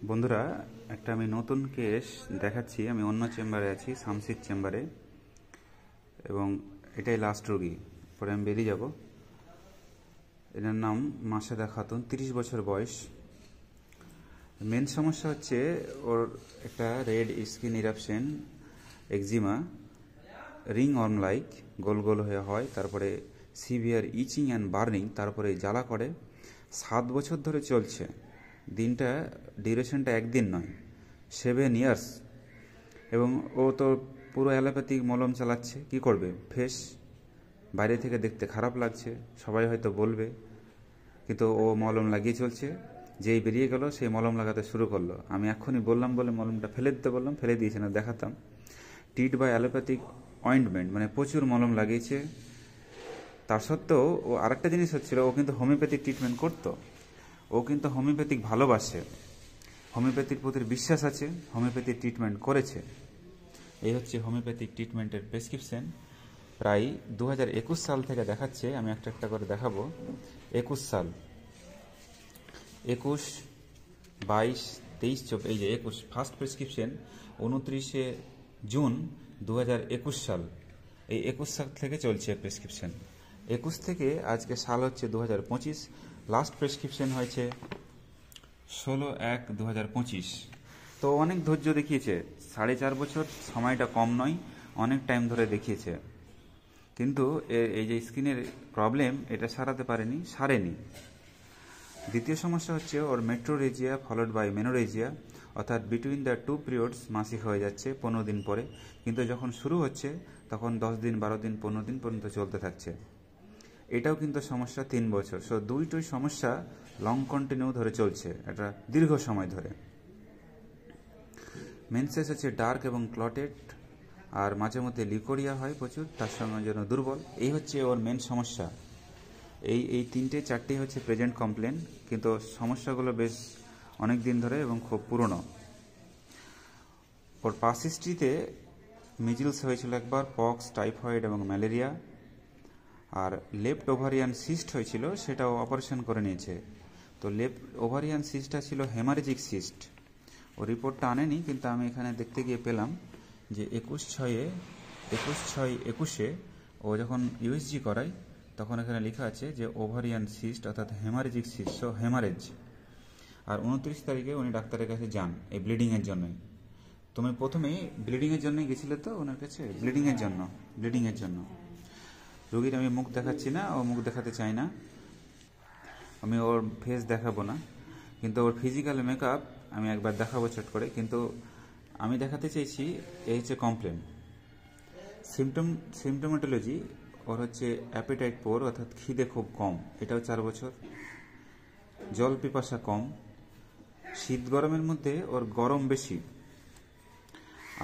বন্ধুরা, একটা আমি নতুন কেস দেখাচ্ছি। আমি অন্য চেম্বারে আছি, শামসির চেম্বারে, এবং এটাই লাস্ট রোগী। পরে আমি বেরিয়ে যাব। এনার নাম মাসেদা খাতুন, 30 বছর বয়স। মেন সমস্যা হচ্ছে ওর একটা red skin eruption, eczema, ringworm like, গোল গোল হয়ে হয়, তারপরে সিভিয়ার ইচিং অ্যান্ড বার্নিং, তারপরে জ্বালা করে। 7 বছর ধরে চলছে। দিনটা ডিউরেশনটা একদিন নয়, 7 ইয়ার্স। এবং ও তো পুরো অ্যালোপ্যাথিক মলম চালাচ্ছে। কি করবে? ফেস বাইরে থেকে দেখতে খারাপ লাগছে, সবাই হয়তো বলবে, কিন্তু ও মলম লাগিয়ে চলছে। যেই বেরিয়ে গেল সেই মলম লাগাতে শুরু করলো। আমি এক্ষুনি বললাম বলে মলমটা ফেলে দিতে বললাম, ফেলে দিয়েছে না, দেখাতাম। টিট বাই অ্যালোপ্যাথিক অয়েন্টমেন্ট, মানে প্রচুর মলম লাগিয়েছে। তার সত্ত্বেও ও আরেকটা জিনিস হচ্ছিল, ও কিন্তু হোমিওপ্যাথিক ট্রিটমেন্ট করতো। ও কিন্তু হোমিওপ্যাথিক ভালোবাসে, হোমিওপ্যাথির প্রতি বিশ্বাস আছে, হোমিওপ্যাথিক ট্রিটমেন্ট করেছে। এই হচ্ছে হোমিওপ্যাথিক ট্রিটমেন্টের প্রেসক্রিপশন। প্রায় 2021 সাল থেকে দেখাচ্ছে। আমি একটা একটা করে দেখাবো। 21 সাল, 21, 22, 23, 24, এই যে 21 ফার্স্ট প্রেসক্রিপশন 29শে জুন 2021 সাল। এই 21 সাল থেকে চলছে প্রেসক্রিপশন। 21 থেকে আজকে সাল হচ্ছে 2025। লাস্ট প্রেসক্রিপশন হয়েছে 16/1/2025। তো অনেক ধৈর্য দেখিয়েছে। 4.5 বছর সময়টা কম নয়, অনেক টাইম ধরে দেখিয়েছে। কিন্তু এই যে স্কিনের প্রবলেম, এটা সারাতে পারেনি, সারেনি। দ্বিতীয় সমস্যা হচ্ছে ওর মেট্রোরেজিয়া ফলোড বাই মেনোরেজিয়া, অর্থাৎ বিটুইন দ্য টু পিরিয়ডস মাসিক হয়ে যাচ্ছে 15 দিন পরে। কিন্তু যখন শুরু হচ্ছে তখন 10 দিন, 12 দিন, 15 দিন পর্যন্ত চলতে থাকছে। এটাও কিন্তু সমস্যা 3 বছর। সো দুইটোই সমস্যা লং কন্টিনিউ ধরে চলছে, এটা দীর্ঘ সময় ধরে। মেনসেস হচ্ছে ডার্ক এবং ক্লটেড, আর মাঝে মধ্যে লিকোরিয়া হয় প্রচুর, তার সঙ্গে যেন দুর্বল। এই হচ্ছে ওর মেন সমস্যা। এই 3-4টি হচ্ছে প্রেজেন্ট কমপ্লেন, কিন্তু সমস্যাগুলো বেশ অনেক দিন ধরে এবং খুব পুরনো। ওর পাস হিস্ট্রিতে মিজিলস হয়েছিল একবার, পক্স, টাইফয়েড এবং ম্যালেরিয়া। আর লেফট ওভারিয়ান সিস্ট হয়েছিল, সেটাও অপারেশন করে নিয়েছে। তো লেফট ওভারিয়ান সিস্টটা ছিল হেমারেজিক সিস্ট। ও রিপোর্টটা আনেনি, কিন্তু আমি এখানে দেখতে গিয়ে পেলাম যে 21/6/21 ও যখন ইউএসজি করায় তখন এখানে লেখা আছে যে ওভারিয়ান সিস্ট, অর্থাৎ হেমারেজিক সিস্ট, সো হেমারেজ। আর 29 তারিখে উনি ডাক্তারের কাছে যান এই ব্লিডিংয়ের জন্যই। তুমি প্রথমেই ব্লিডিংয়ের জন্যই গেছিলে তো ওনার কাছে? ব্লিডিংয়ের জন্য। রোগীর আমি মুখ দেখাচ্ছি না, ও মুখ দেখাতে চাই না, আমি ওর ফেস দেখাবো না, কিন্তু ওর ফিজিক্যাল মেকআপ আমি একবার দেখাবো চট করে। কিন্তু আমি দেখাতে চাইছি এই হচ্ছে কমপ্লেন। সিমটোমেটোলজি ওর হচ্ছে অ্যাপিটাইট পোর, অর্থাৎ খিদে খুব কম, এটাও 4 বছর। জল পিপাসা কম, শীত গরমের মধ্যে ওর গরম বেশি।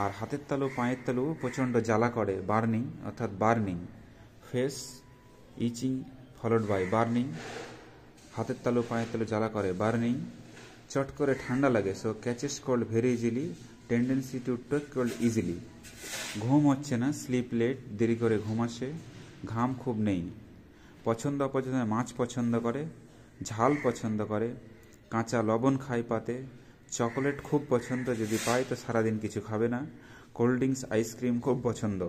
আর হাতের তালু, পায়ের তালু প্রচণ্ড জ্বালা করে, বার্নিং, অর্থাৎ burning. Face itching followed by burning. হাতের তালু, পায়ের তালু জ্বালা করে, বার্নিং। চট করে ঠান্ডা লাগে, so catches cold very easily, tendency to take cold easily. ঘুম হচ্ছে না, স্লিপ লেট, দেরি করে ঘুম আসে। ঘাম খুব নেই। পছন্দ অপছন্দ, মাছ পছন্দ করে, ঝাল পছন্দ করে, কাঁচা লবণ খায় পাতে, চকোলেট খুব পছন্দ, যদি পায় তো সারাদিন কিছু খাবে না। কোল্ড ড্রিঙ্কস, আইসক্রিম খুব পছন্দ।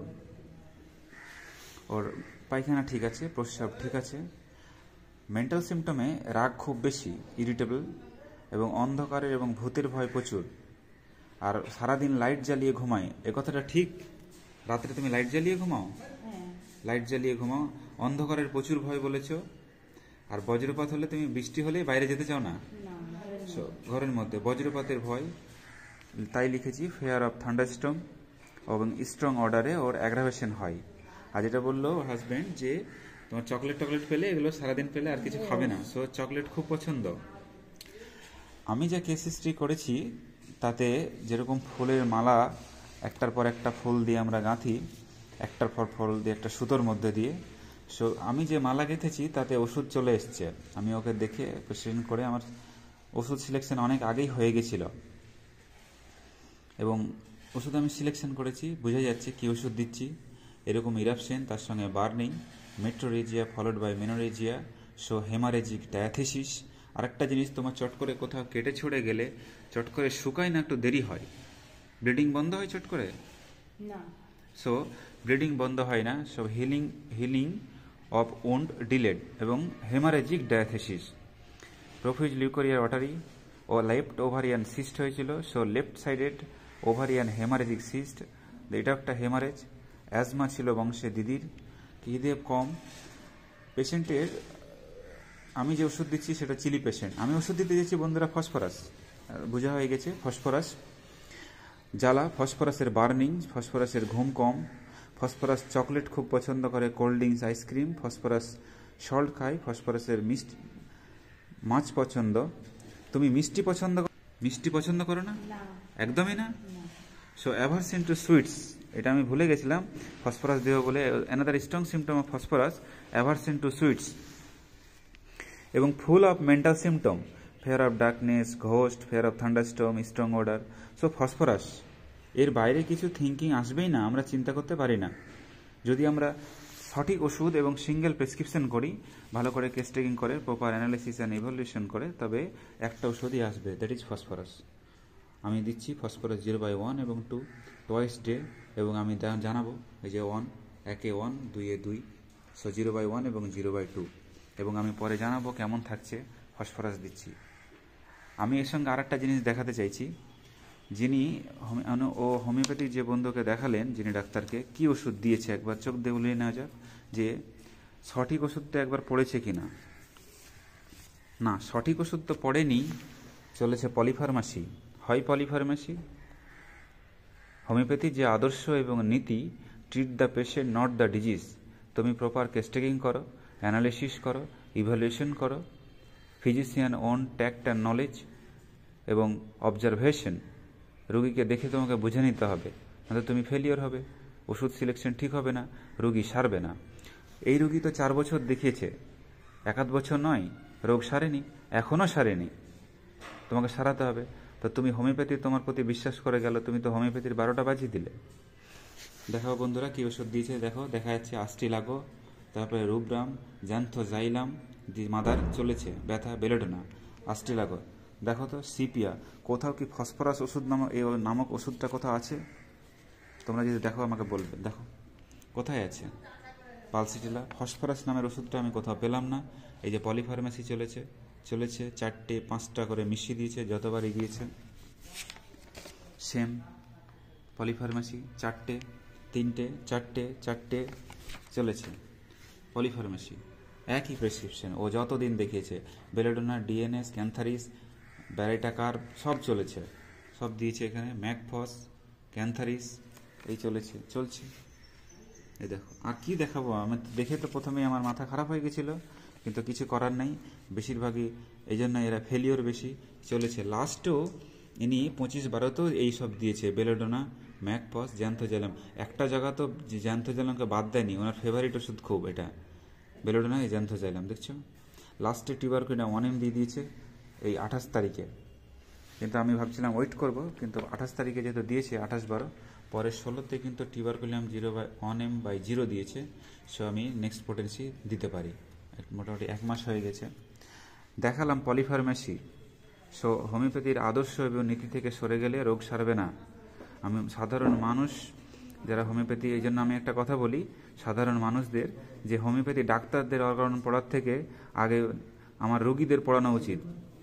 ওর পায়খানা ঠিক আছে, প্রস্রাব ঠিক আছে। মেন্টাল সিমটমে রাগ খুব বেশি, ইরিটেবল, এবং অন্ধকারের এবং ভূতের ভয় প্রচুর। আর সারাদিন লাইট জ্বালিয়ে ঘুমায়। এ কথাটা ঠিক? রাত্রে তুমি লাইট জ্বালিয়ে ঘুমাও? লাইট জ্বালিয়ে ঘুমাও। অন্ধকারের প্রচুর ভয় বলেছ। আর বজ্রপাত হলে, তুমি বৃষ্টি হলে বাইরে যেতে চাও না, ঘরের মধ্যে বজ্রপাতের ভয়। তাই লিখেছি ফেয়ার অফ থান্ডারস্টর্ম, এবং স্ট্রং অর্ডারে ওর অ্যাগ্রাভেশন হয়। আর যেটা বললো হাজব্যান্ড যে তোমার চকলেট পেলে, এগুলো সারাদিন পেলে আর কিছু খাবে না, সো চকলেট খুব পছন্দ। আমি যে কেস হিস্ট্রি করেছি তাতে যেরকম ফুলের মালা একটার পর একটা ফুল দিয়ে আমরা গাঁথি, একটার পর ফুল দিয়ে একটা সুতোর মধ্যে দিয়ে, সো আমি যে মালা গেঁথেছি তাতে ওষুধ চলে এসছে। আমি ওকে দেখে প্রেসক্রিপশন করে, আমার ওষুধ সিলেকশন অনেক আগেই হয়ে গেছিল, এবং ওষুধ আমি সিলেকশন করেছি, বোঝা যাচ্ছে কী ওষুধ দিচ্ছি। এরকম ইরাপশন, তার সঙ্গে burning, metrorrhagia followed by menorrhagia, so haemorrhagic diathesis, আরেকটা জিনিস, তোমার চট করে কোথাও কেটে ছুড়ে গেলে চট করে শুকায় না, একটু দেরি হয়, ব্লিডিং বন্ধ হয় চট করে না। সো ব্লিডিং বন্ধ হয় না, so healing of wound delayed এবং haemorrhagic diathesis, profuse leucorrhoea watery ও লেফট ওভারিয়ান সিস্ট হয়েছিল, so left sided ovarian haemorrhagic cyst, এটা একটা হেমারেজ। অ্যাজমা ছিল বংশে দিদির, খিদে কম। পেশেন্টের আমি যে ওষুধ দিচ্ছি সেটা চিলি পেশেন্ট, আমি ওষুধ দিতে যাচ্ছি বন্ধুরা ফসফরাস, বোঝা হয়ে গেছে ফসফরাস জ্বালা, ফসফরাসের বার্নিং, ফসফরাসের ঘুম কম, ফসফরাস চকলেট খুব পছন্দ করে, cold drinks, ice cream, phosphorus salt খায়, ফসফরাসের মিষ্টি মাছ পছন্দ। তুমি মিষ্টি পছন্দ করো না? একদমই না। সো অ্যাভারশন টু সুইটস, এটা আমি ভুলে গেছিলাম, ফসফরাস দেহ বলে another strong symptom of phosphorus, aversion to sweets. এবং full of mental symptom, fear of darkness, ghost, fear of thunderstorm, strong order. So phosphorus এর বাইরে কিছু থিঙ্কিং আসবেই না, আমরা চিন্তা করতে পারি না। যদি আমরা সঠিক ওষুধ এবং সিঙ্গেল প্রেসক্রিপশন করি, ভালো করে কেস টেকিং করে, প্রপার অ্যানালিসিস অ্যান্ড ইভ্যালুয়েশন করে, তবে একটা ওষুধই আসবে, দ্যাট ইজ ফসফরাস। আমি দিচ্ছি ফসফরাস 0/1 এবং 2 টোয়াইস ডে, এবং আমি জানাবো এই যে 1 1-এ 1 2-এ 2, সো 0/1 এবং 0/2, এবং আমি পরে জানাবো কেমন থাকছে ফসফরাস দিচ্ছি। আমি এর সঙ্গে আরেকটা জিনিস দেখাতে চাইছি, যিনি হোমিওপ্যাথিক যে বন্ধুকে দেখালেন, যিনি ডাক্তারকে কি ওষুধ দিয়েছে একবার চোখ দিয়ে বলিয়ে নেওয়া যাক, যে সঠিক ওষুধটা একবার পড়েছে কিনা। না, সঠিক ওষুধ তো পড়েনি, চলেছে পলিফার্মাসি। হয় পলিফার্মাসি। হোমিওপ্যাথির যে আদর্শ এবং নীতি, treat the patient not the disease. তুমি প্রপার কেস টেকিং করো, অ্যানালিসিস করো, ইভ্যালুয়েশন করো, physician own tact and knowledge এবং অবজারভেশন। রুগীকে দেখে তোমাকে বুঝে নিতে হবে, নয়তো তুমি ফেলিওর হবে, ওষুধ সিলেকশন ঠিক হবে না, রুগী সারবে না। এই রুগী তো 4 বছর দেখিয়েছে, 1-8 বছর নয়, রোগ সারেনি, এখনও সারেনি, তোমাকে সারাতে হবে। তো তুমি হোমিওপ্যাথি তোমার প্রতি বিশ্বাস করে গেল, তুমি তো হোমিওপ্যাথির 12টা বাজিয়ে দিলে। দেখাও বন্ধুরা কি ওষুধ দিয়েছে, দেখো, দেখা যাচ্ছে আস্টিলাগো, তারপরে রুব্রাম, জ্যান্থোজাইলাম, মাদার চলেছে, ব্যথা বেলেডোনা, আস্টিলাগো। দেখো তো সিপিয়া, কোথাও কি ফসফরাস ওষুধ নামক ওষুধটা কোথাও আছে? তোমরা যদি দেখো আমাকে বলবে, দেখো কোথায় আছে। পালসিটিলা, ফসফরাস নামের ওষুধটা আমি কোথাও পেলাম না। এই যে পলিফার্মেসি চলেছে 4টে 5টা করে মিশিয়ে দিয়েছে যতবারই গিয়েছে, সেম পলিফার্মেসি 4টে 3টে 4টে চলেছে পলিফার্মেসি, একই প্রেসক্রিপশন, ও যতদিন দেখিয়েছে, বেলেডোনা, ডিএনএস, ক্যান্থারিস, ব্যারেটাকার সব চলেছে, সব দিয়েছে এখানে, ম্যাকফস, ক্যান্থারিস, এই চলছে। এই দেখো, আর কি দেখাবো, আমি দেখে তো প্রথমেই আমার মাথা খারাপ হয়ে গেছিল, কিন্তু কিছু করার নেই, বেশিরভাগই এই জন্য এরা ফেলিওর বেশি চলেছে। লাস্টেও ইনি 25-12তেও এই সব দিয়েছে, বেলেডোনা, ম্যাকফস, জ্যান্থোজাইলাম। একটা জায়গা তো জ্যান্থোজাইলামকে বাদ দেয়নি, ওনার ফেভারিট ওষুধ খুব এটা বেলেডোনা, এই জ্যান্থোজাইলাম, দেখছো। লাস্টে টিউবারকুলিন 1M দিয়ে দিয়েছে এই 28 তারিখে, কিন্তু আমি ভাবছিলাম ওয়েট করব, কিন্তু 28 তারিখে যেহেতু দিয়েছে 28-12, পরের 16তে কিন্তু টিউবারকুলিন 0/1M/0 দিয়েছে, সো আমি নেক্সট পোটেন্সি দিতে পারি। মোটামুটি 1 মাস হয়ে গেছে। দেখালাম পলিফার্মেসি। সো হোমিওপ্যাথির আদর্শ এবং নীতি থেকে সরে গেলে রোগ সারবে না। আমি সাধারণ মানুষ যারা হোমিওপ্যাথি, এই জন্য আমি একটা কথা বলি সাধারণ মানুষদের, যে হোমিওপ্যাথি ডাক্তারদের অর্গান পড়ার থেকে আগে আমার রোগীদের পড়ানো উচিত,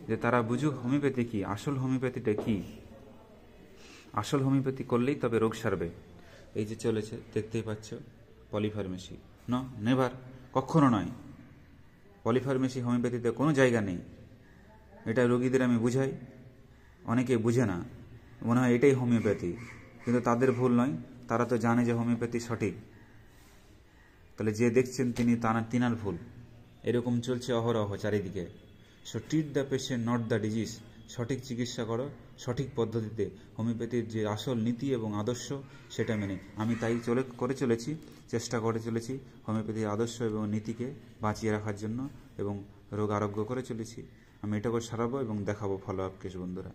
যে তারা বুঝুক হোমিওপ্যাথি কি, আসল হোমিওপ্যাথিটা কি। আসল হোমিওপ্যাথি করলেই তবে রোগ সারবে। এই যে চলেছে দেখতেই পাচ্ছ পলিফার্মেসি, নেভার, কখনো নয়। পলিফার্মেসি হোমিওপ্যাথিতে কোনো জায়গা নেই, এটা রোগীদের আমি বুঝাই, অনেকে বুঝে না, মনে হয় এটাই হোমিওপ্যাথি, কিন্তু তাদের ভুল নয়, তারা তো জানে যে হোমিওপ্যাথি সঠিক, তাহলে যে দেখছেন তিনার ভুল। এরকম চলছে অহরহ চারিদিকে। So treat the patient not the disease, সঠিক চিকিৎসা করো সঠিক পদ্ধতিতে, হোমিওপ্যাথির যে আসল নীতি এবং আদর্শ সেটা মেনে। আমি তাই চেষ্টা করে চলেছি হোমিওপ্যাথির আদর্শ এবং নীতিকে বাঁচিয়ে রাখার জন্য, এবং রোগ আরোগ্য করে চলেছি। আমি এটা করে সারাবো এবং দেখাবো ফলো আপ কেস বন্ধুরা।